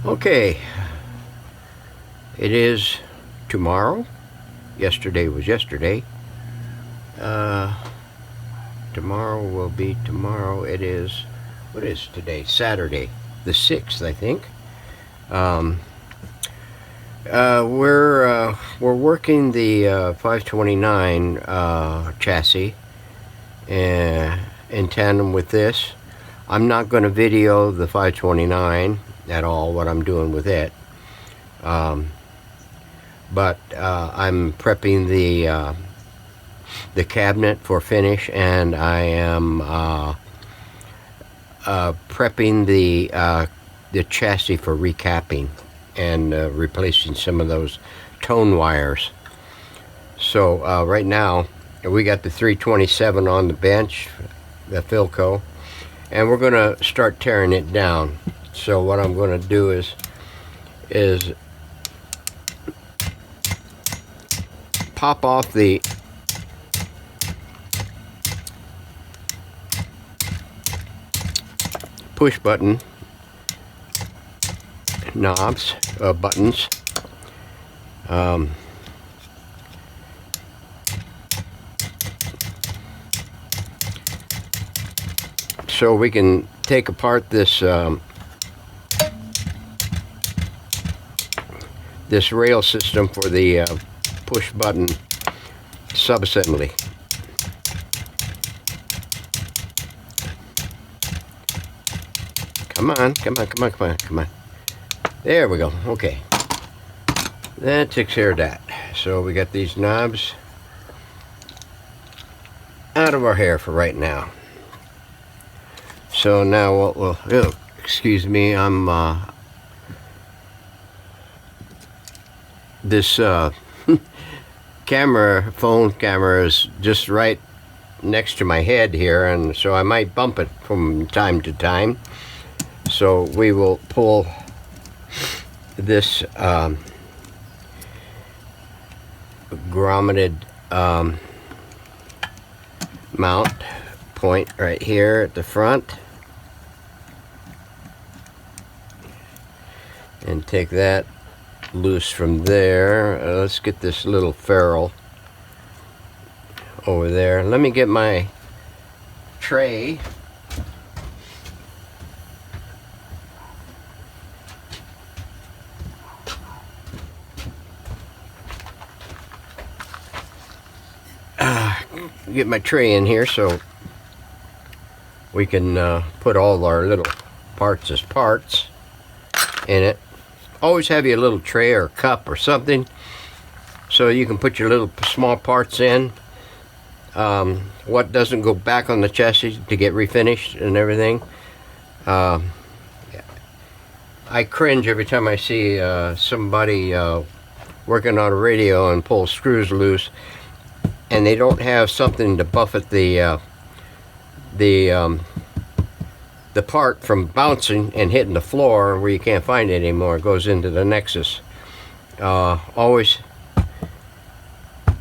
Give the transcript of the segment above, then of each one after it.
Okay, it is tomorrow. Yesterday was yesterday. Tomorrow will be tomorrow. It is, what is today? Saturday, the 6th, I think. We're working the 529 chassis in tandem with this. I'm not going to video the 529 at all, what I'm doing with it. But I'm prepping the cabinet for finish, and I am prepping the chassis for recapping and replacing some of those tone wires. So right now we got the 327 on the bench, the Philco, and we're going to start tearing it down. So what I'm going to do is pop off the push button knobs, buttons. So we can take apart this this rail system for the push button subassembly. Come on. There we go. Okay. That takes care of that. So we got these knobs out of our hair for right now. So now what we'll do, excuse me, I'm this phone camera is just right next to my head here, and so I might bump it from time to time. So we will pull this grommeted mount point right here at the front, and take that loose from there. Let's get this little ferrule over there. Let me get my tray. Get my tray in here so we can put all our little parts as parts in it. Always have your little tray or cup or something so you can put your little small parts in. What doesn't go back on the chassis to get refinished and everything. I cringe every time I see somebody working on a radio and pull screws loose, and they don't have something to buffet the part from bouncing and hitting the floor where you can't find it anymore. It goes into the nexus. Always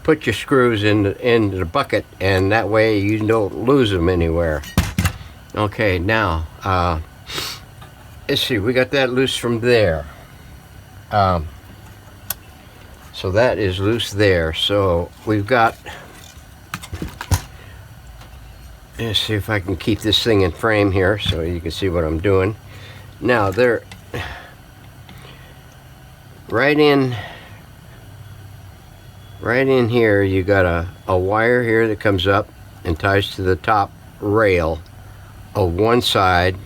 put your screws into the bucket, and that way you don't lose them anywhere. Okay, now let's see, we got that loose from there. So that is loose there. So we've got, let's see if I can keep this thing in frame here so you can see what I'm doing. Now there, right in here, you got a wire here that comes up and ties to the top rail of one side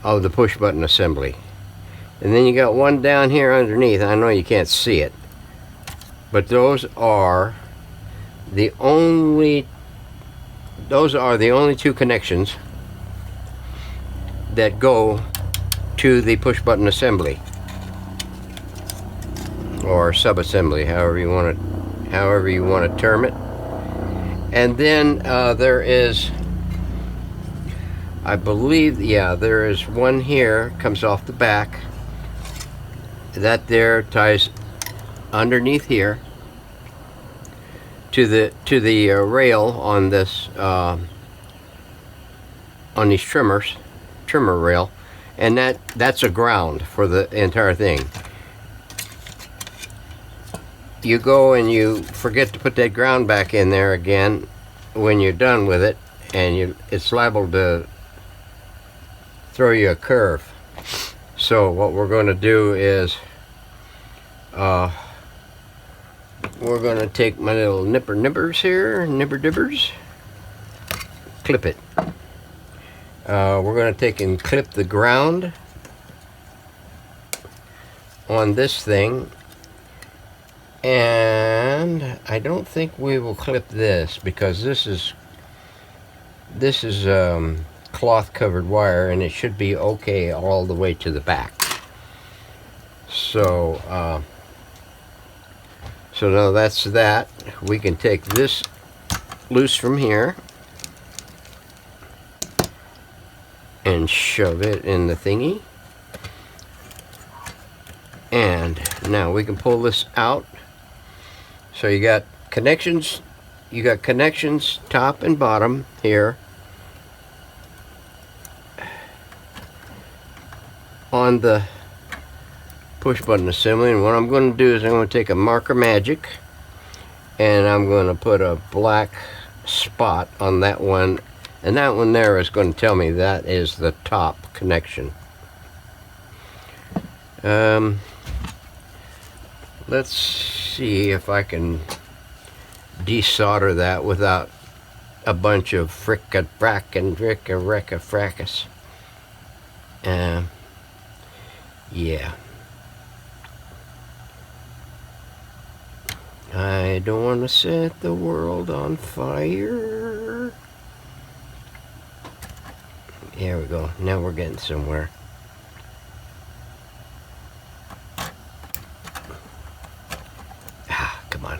of the push button assembly. And then you got one down here underneath. I know you can't see it, but those are the only two connections that go to the push button assembly or sub-assembly, however you want to term it. And then there is, I believe, yeah, there is one here, comes off the back. That there ties underneath here to the rail on this on these tremor rail, and that's a ground for the entire thing. You go and you forget to put that ground back in there again when you're done with it, and it's liable to throw you a curve. So what we're going to do is we're going to take my little nippers here, nipper dippers, clip it. We're going to take and clip the ground on this thing, and I don't think we will clip this because this is cloth covered wire, and it should be okay all the way to the back. So now that's that. We can take this loose from here and shove it in the thingy, and now we can pull this out. So you got connections top and bottom here on the push button assembly, and what I'm going to do is I'm going to take a marker magic and I'm going to put a black spot on that one, and that one there is going to tell me that is the top connection. Let's see if I can desolder that without a bunch of frick-a-brack and frick-a-wreck-a-fracas. Yeah. I don't want to set the world on fire. There we go. Now we're getting somewhere. Ah, come on.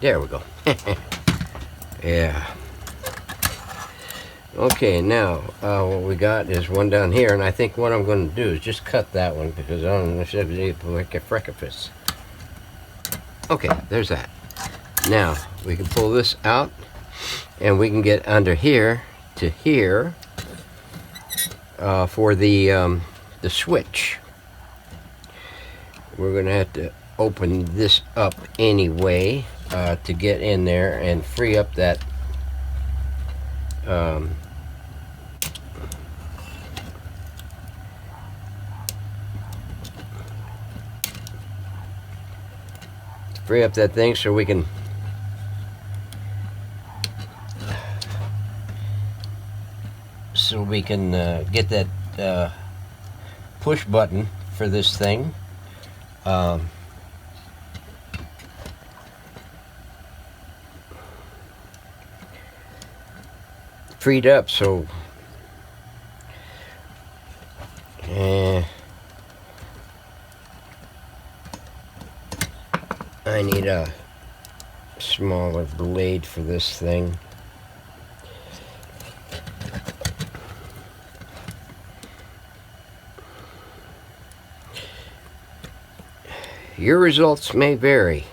There we go. Yeah. Okay, now what we got is one down here, and I think what I'm going to do is just cut that one because I don't know if it's like a freckafist. Okay, there's that. Now we can pull this out, and we can get under here to here for the switch. We're going to have to open this up anyway to get in there and free up that thing so we can get that push button for this thing. Freed up, so I need a smaller blade for this thing. Your results may vary.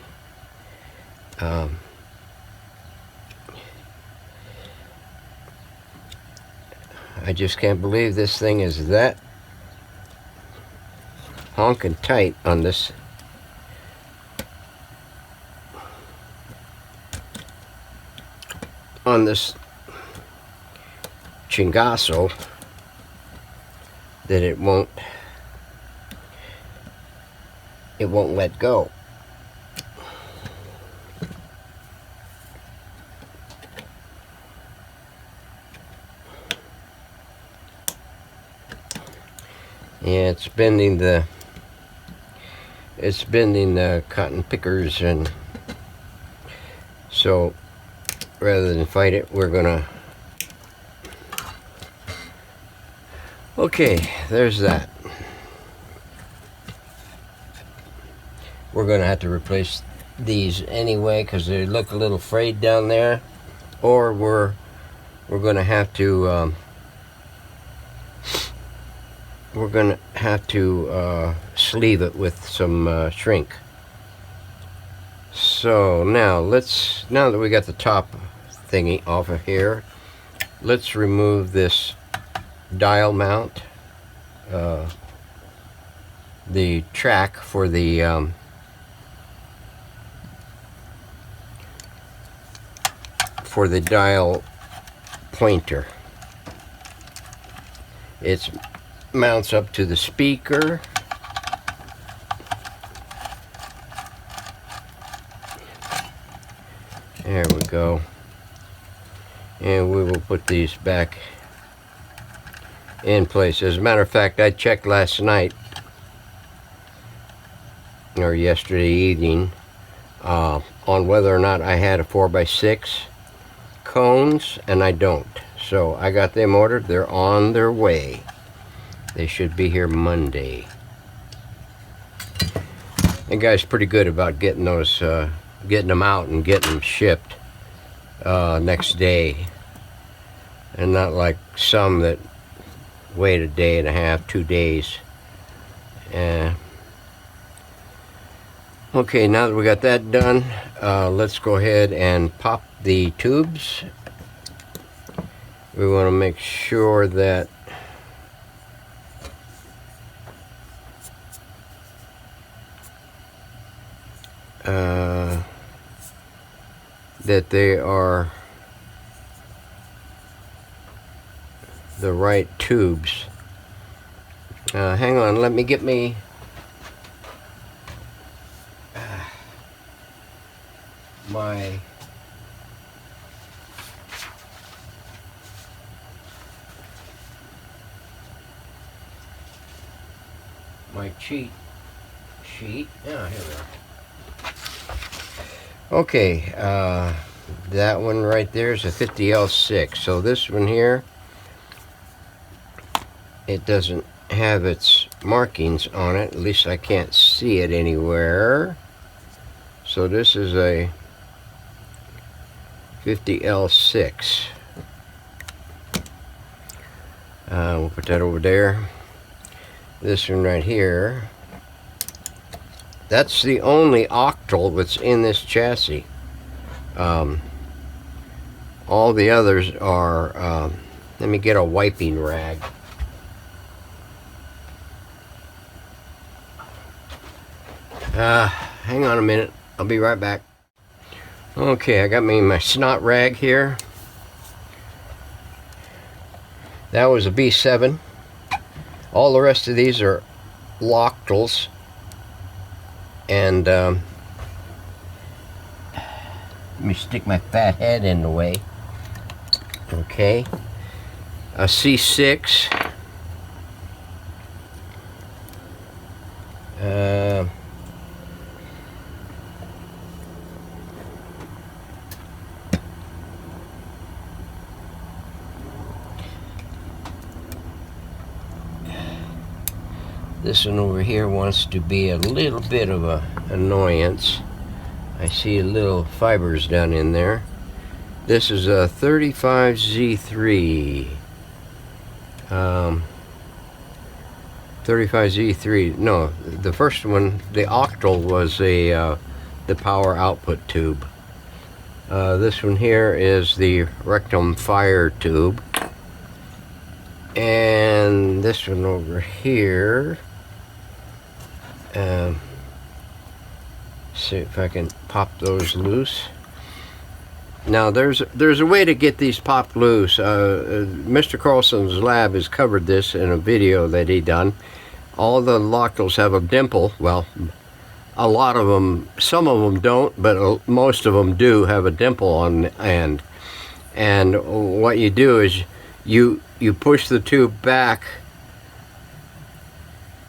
I just can't believe this thing is that honking tight on this. On this chingazo that it won't let go. Yeah, it's bending the cotton pickers, and so rather than fight it, we're gonna. Okay, there's that. We're gonna have to replace these anyway because they look a little frayed down there, or we're gonna have to sleeve it with some shrink. So now now that we got the top thingy off of here, let's remove this dial mount, the track for the dial pointer. It mounts up to the speaker. There we go. And we will put these back in place. As a matter of fact, I checked last night or yesterday evening on whether or not I had a 4x6 cones, and I don't. So I got them ordered. They're on their way. They should be here Monday. The guy's pretty good about getting those, getting them out and getting them shipped next day, and not like some that wait a day and a half, 2 days. Okay, now that we got that done, let's go ahead and pop the tubes. We want to make sure that they are the right tubes. Hang on, let me get me my cheat sheet. Yeah, here we are. Okay, that one right there is a 50L6. So this one here, it doesn't have its markings on it. At least I can't see it anywhere. So this is a 50L6. We'll put that over there. This one right here, that's the only octal that's in this chassis. All the others are, let me get a wiping rag. Hang on a minute, I'll be right back. Okay, I got me my snot rag here. That was a B7. All the rest of these are loctals, and let me stick my fat head in the way. Okay, a C6, this one over here wants to be a little bit of a annoyance. I see little fibers down in there. This is a 35Z3. 35Z3. No, the first one, the octal, was the power output tube. This one here is the rectum fire tube. And this one over here, see if I can pop those loose. Now there's a way to get these popped loose. Mr. Carlson's lab has covered this in a video that he done. All the loctals have a dimple. Well, a lot of them, some of them don't, but most of them do have a dimple on the end. And what you do is you push the tube back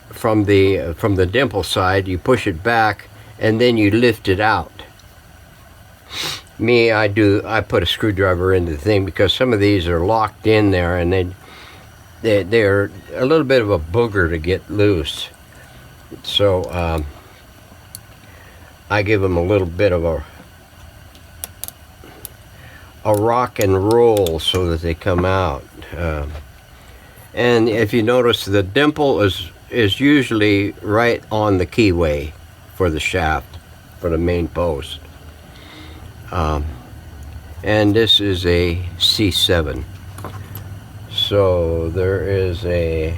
from the dimple side. You push it back, and then you lift it out. Me, I put a screwdriver into the thing because some of these are locked in there, and they're a little bit of a booger to get loose. So I give them a little bit of a rock and roll so that they come out. And if you notice, the dimple is usually right on the keyway for the shaft, for the main post. And this is a C7. So there is a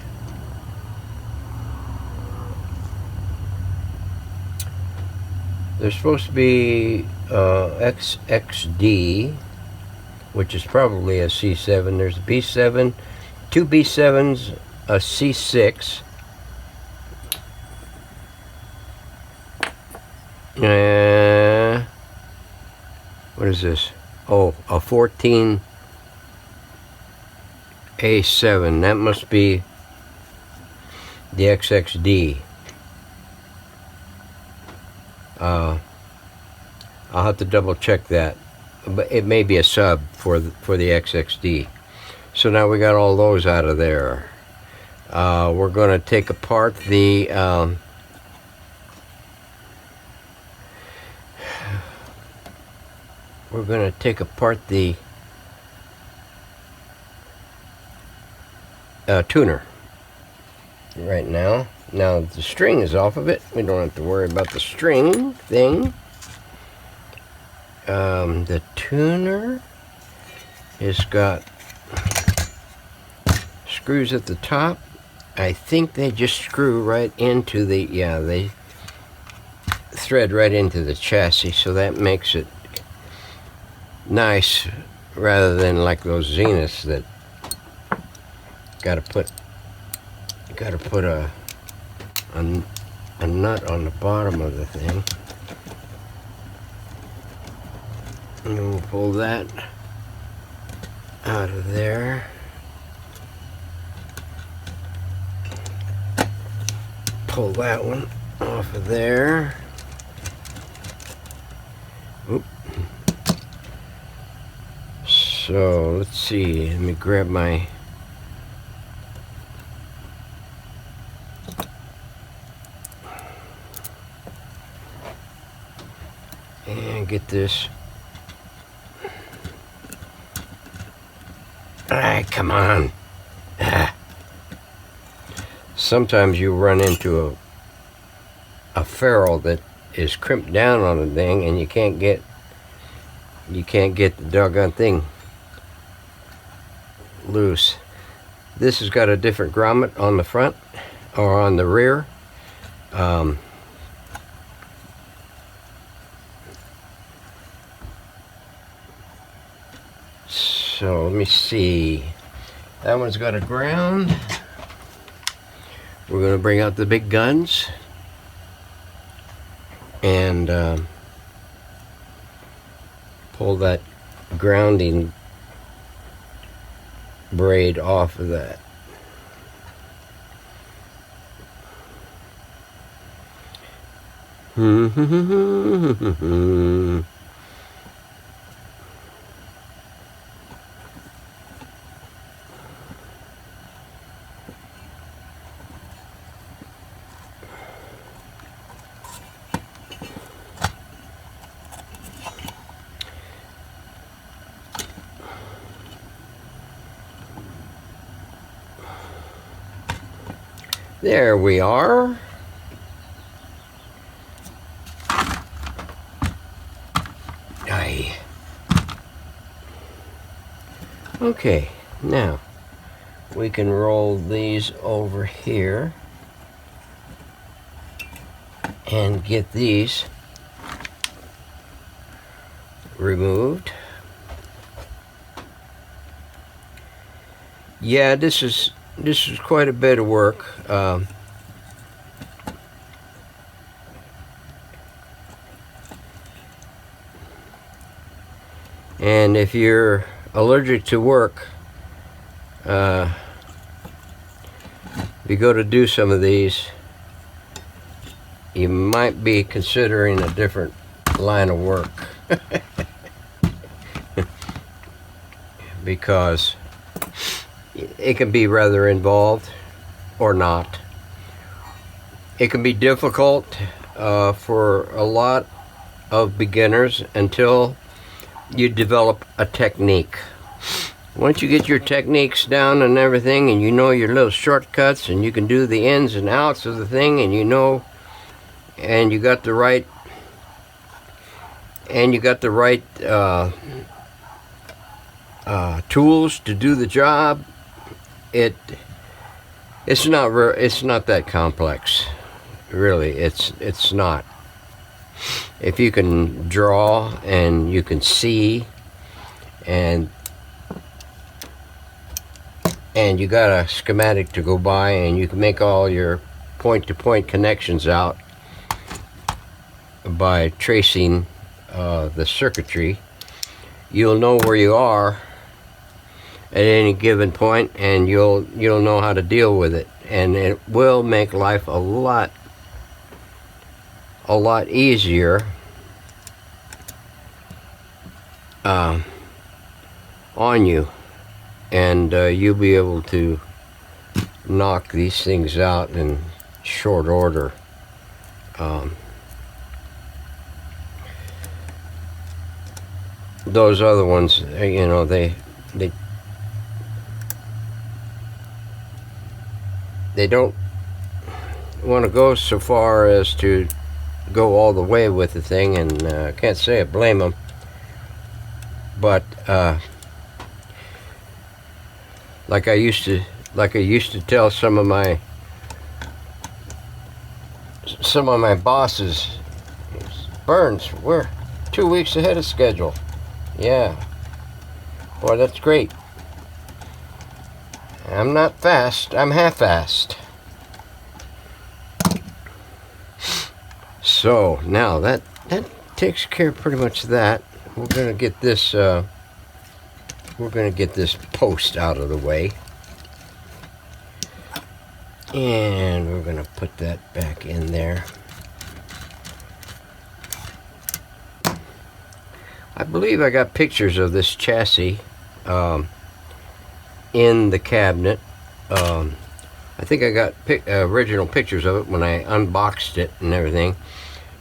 there's supposed to be XXD, which is probably a C7. There's a B7, two B7s, a C6, what is this? Oh, a 14 A7. That must be the XXD. I'll have to double check that, but it may be a sub for the XXD. So now we got all those out of there. We're going to take apart the tuner right now. Now the string is off of it. We don't have to worry about the string thing. The tuner has got screws at the top. I think they just screw right into the, yeah, they thread right into the chassis, so that makes it nice rather than like those Zeniths that gotta put a nut on the bottom of the thing. And we'll pull that out of there. Pull that one off of there. Oop. So let's see, let me grab my and get this. Ah, come on. Ah. Sometimes you run into a ferrule that is crimped down on the thing, and you can't get the doggone thing loose. This has got a different grommet on the front or on the rear. So let me see. That one's got a ground. We're going to bring out the big guns and pull that grounding braid off of that. There we are. Aye. Okay, now we can roll these over here and get these removed. Yeah, this is quite a bit of work. And if you're allergic to work, if you go to do some of these, you might be considering a different line of work. Because it can be rather involved or not. It can be difficult for a lot of beginners until you develop a technique. Once you get your techniques down and everything, and you know your little shortcuts, and you can do the ins and outs of the thing, and you know, and you got the right and you got the right tools to do the job, it's not that complex. Really, it's not. If you can draw and you can see, and you got a schematic to go by, and you can make all your point-to-point connections out by tracing the circuitry, you'll know where you are at any given point, and you'll know how to deal with it, and it will make life a lot easier on you, and you'll be able to knock these things out in short order. Those other ones, you know, they don't want to go so far as to go all the way with the thing, and I can't say I blame them, but like I used to tell some of my bosses, Burns, we're 2 weeks ahead of schedule. Yeah, boy, that's great. I'm not fast, I'm half-assed. So now that takes care of pretty much that. We're gonna get this post out of the way, and we're gonna put that back in there. I believe I got pictures of this chassis in the cabinet. I think I got original pictures of it when I unboxed it and everything.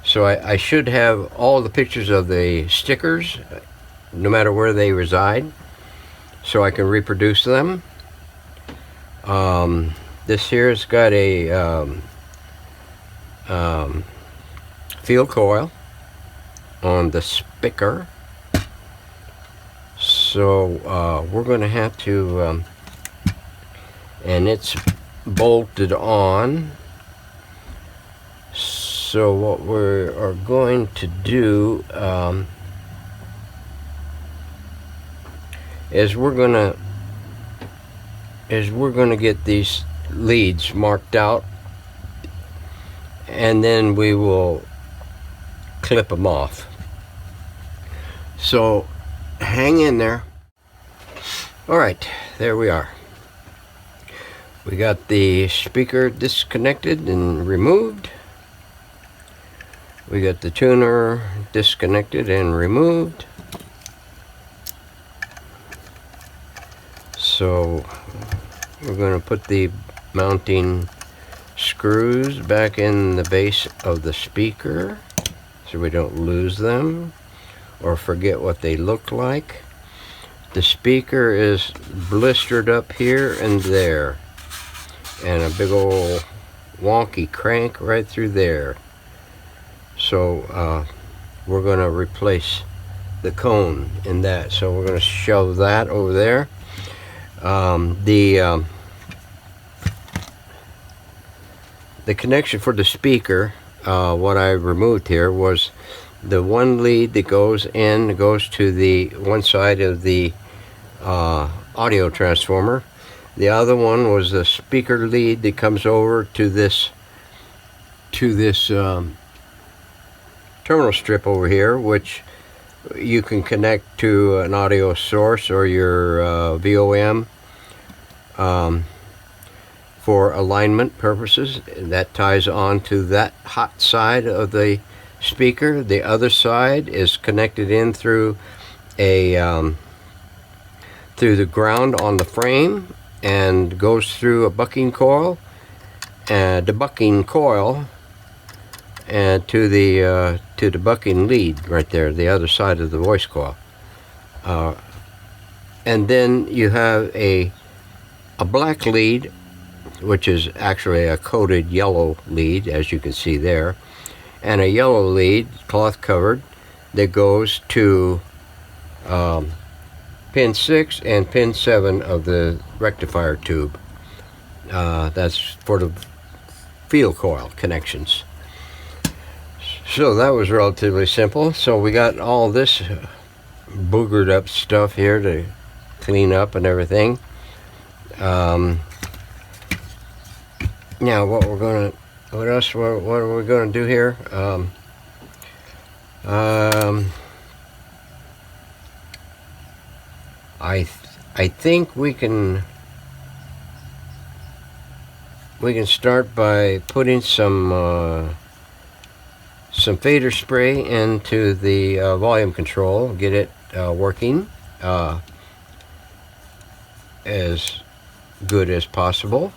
So I should have all the pictures of the stickers, no matter where they reside, so I can reproduce them. This here's got a field coil on the spicker. So we're going to have to, and it's bolted on. So what we are going to do is we're going to get these leads marked out, and then we will clip them off. So hang in there. All right, there we are. We got the speaker disconnected and removed. We got the tuner disconnected and removed. So we're going to put the mounting screws back in the base of the speaker so we don't lose them or forget what they look like. The speaker is blistered up here and there, and a big old wonky crank right through there. So we're going to replace the cone in that. So we're going to shove that over there. The connection for the speaker, what I removed here was the one lead that goes to the one side of the audio transformer. The other one was the speaker lead that comes over to this terminal strip over here, which you can connect to an audio source or your VOM for alignment purposes. That ties on to that hot side of the speaker. The other side is connected in through a through the ground on the frame and goes through a bucking coil, and the bucking coil and to the bucking lead right there, the other side of the voice coil. And then you have a black lead, which is actually a coated yellow lead, as you can see there, and a yellow lead, cloth covered, that goes to pin 6 and pin 7 of the rectifier tube. That's for the field coil connections. So that was relatively simple. So we got all this boogered up stuff here to clean up and everything. Now what are we gonna do here? I think we can start by putting some fader spray into the volume control, get it working as good as possible,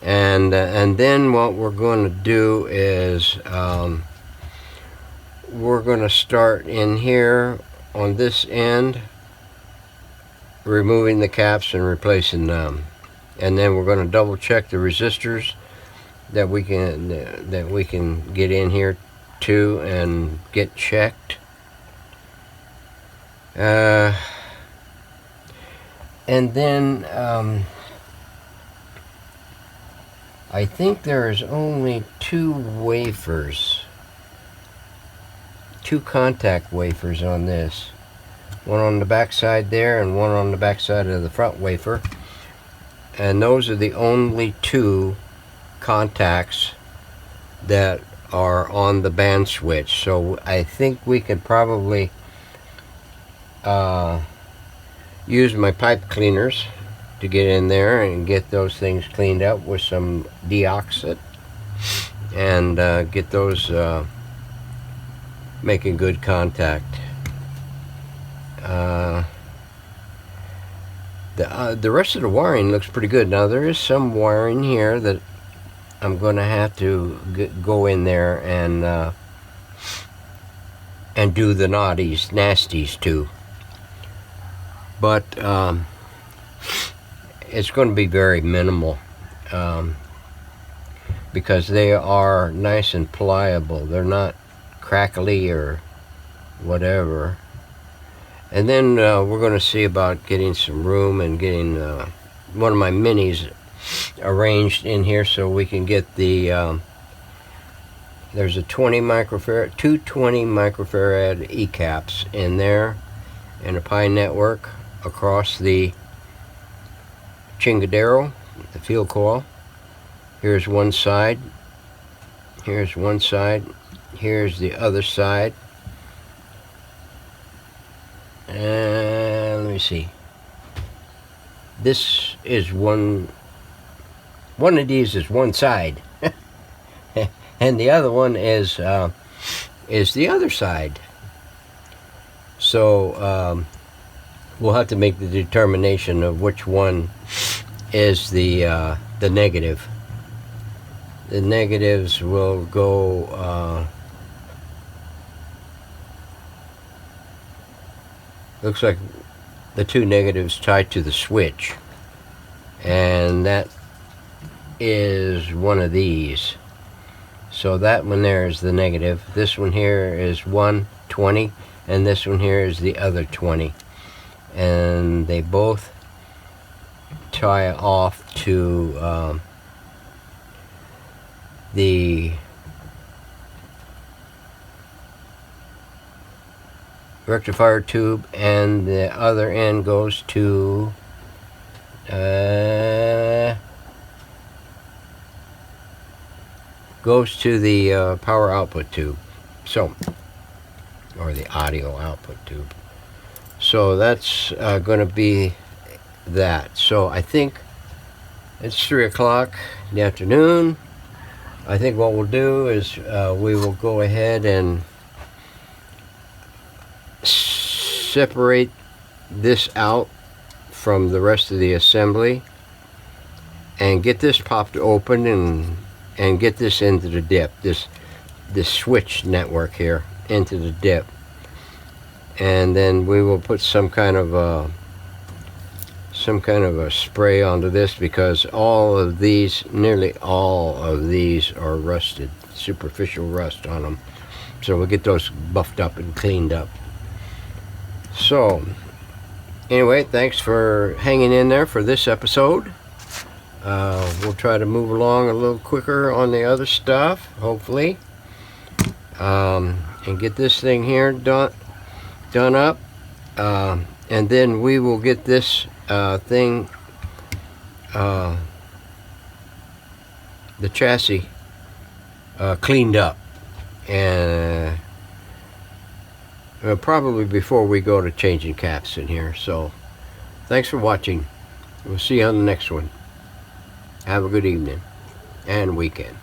and then what we're going to do is we're going to start in here on this end, removing the caps and replacing them, and then we're going to double check the resistors that we can get in here too and get checked. And then I think there is only two contact wafers on this. One on the back side there and one on the back side of the front wafer. And those are the only two contacts that are on the band switch. So I think we could probably use my pipe cleaners to get in there and get those things cleaned up with some deoxit and get those making good contact. The rest of the wiring looks pretty good. Now there is some wiring here that I'm going to have to go in there and do the nasties too. But it's going to be very minimal because they are nice and pliable. They're not crackly or whatever. And then we're going to see about getting some room and getting one of my minis arranged in here so we can get the there's a 20 microfarad, two 20 microfarad E-caps in there, and a Pi network across the chingadero, the field coil. Here's one side, here's one side, here's the other side. And let me see. This is one of these is one side, and the other one is the other side. So we'll have to make the determination of which one is the negative. The negatives will go. Looks like the two negatives tied to the switch, and that is one of these. So that one there is the negative. This one here is 120, and this one here is the other 20, and they both tie off to the rectifier tube, and the other end goes to the power output tube, so, or the audio output tube. So that's going to be that. So I think it's 3 o'clock in the afternoon. I think what we'll do is we will go ahead and separate this out from the rest of the assembly and get this popped open and get this into the dip, this switch network here into the dip, and then we will put some kind of a spray onto this, because nearly all of these are rusted, superficial rust on them. So we'll get those buffed up and cleaned up. So anyway, thanks for hanging in there for this episode. We'll try to move along a little quicker on the other stuff, hopefully, and get this thing here done up, and then we will get this thing, the chassis, cleaned up, and probably before we go to changing caps in here. So thanks for watching. We'll see you on the next one. Have a good evening and weekend.